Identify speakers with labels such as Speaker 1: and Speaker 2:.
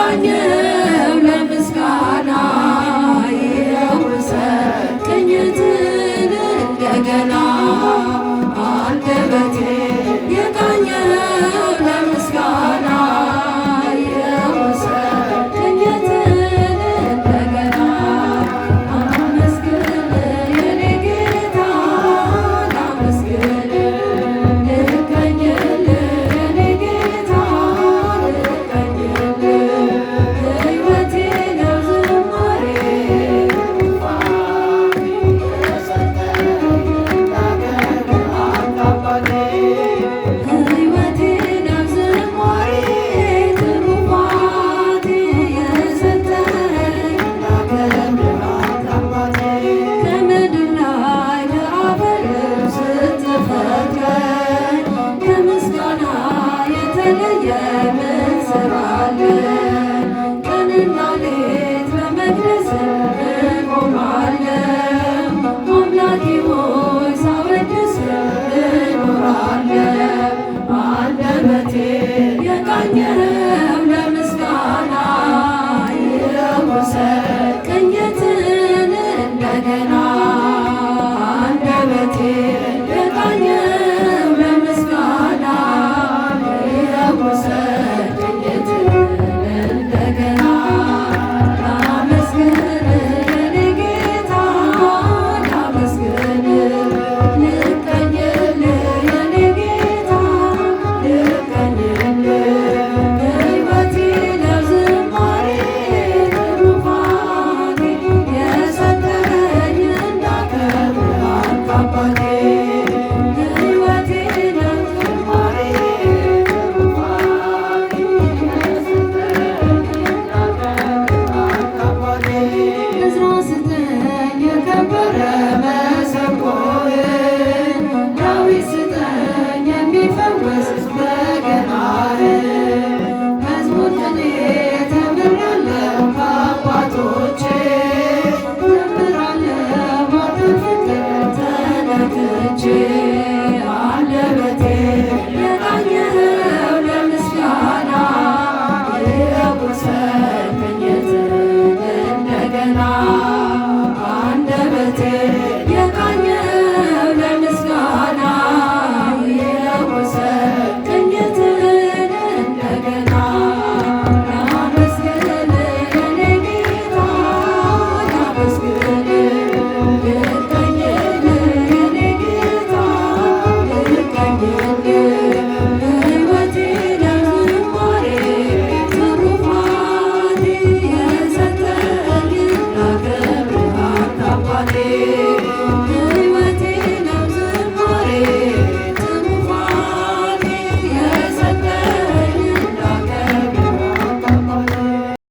Speaker 1: የቃኘው ለምስጋና ይለውሰን ቅኝትን እንደገና አንደበቴ የቃኘው ለምስጋና ይለውሰን ቅኝትን እንደገና አመስግን የኔ ጌታ ላመስግን ልቀኝል የኔ ጌታ ልቀኝል ሕይወቴ ነው ዝማሬ ሕይወቴ ነው ዝማሬ ትሩፋቴ የሰጠኝ ከምድር ላይ ከአፈር ስትፈጥረኝ ከምስጋና የተለየ ምን ሥራ አለኝ? ቀንና ሌት በመቅደስ እቆማለሁ። አምላኬ ሆይ ሳወድስ እኖራለሁ። አንደበቴ የቃኘው ለምስጋና ይለውሰን ቅኝትን እንደገና አንደበቴ የቃኘው ለምስጋና ይለውሰን ቅኝትን እንደገና ላመስግን የኔ ጌታ ላመስግን ልቀኝል የኔ ጌታ ልቀኝል ሕይወቴ ነው ዝማሬ ትሩፋቴ የሰጠኝ እንዳከብር አንተ አባቴ ሕይወቴ ነው ዝማሬ ትሩፋቴ የሰጠኝ እንዳከብር አንተ አባቴ ዕዝራ ስጠኝ የከበረ መሰንቆህን ዳዊት ስጠኝ የሚፈውስ በገናህን መዝሙር ቅኔ ተምሬአለሁ ከአባቶቼ ዘምራለሁ አንተ ፍቅር ተነክቼ አንደበቴ የቃኘው ለምስጋና ይለውሰን ቅኝትን እንደገና አንደበቴ የቃኘው ለምስጋና ይለውሰን ቅኝትን እንደገና ላመስግን የኔ ጌታ ላመስግን ልቀኝል የኔ ጌታ ልቀኝል ሕይወቴ ነው ዝማሬ ትሩፋቴ የሰጠኝ ላከብር አንተ አባቴ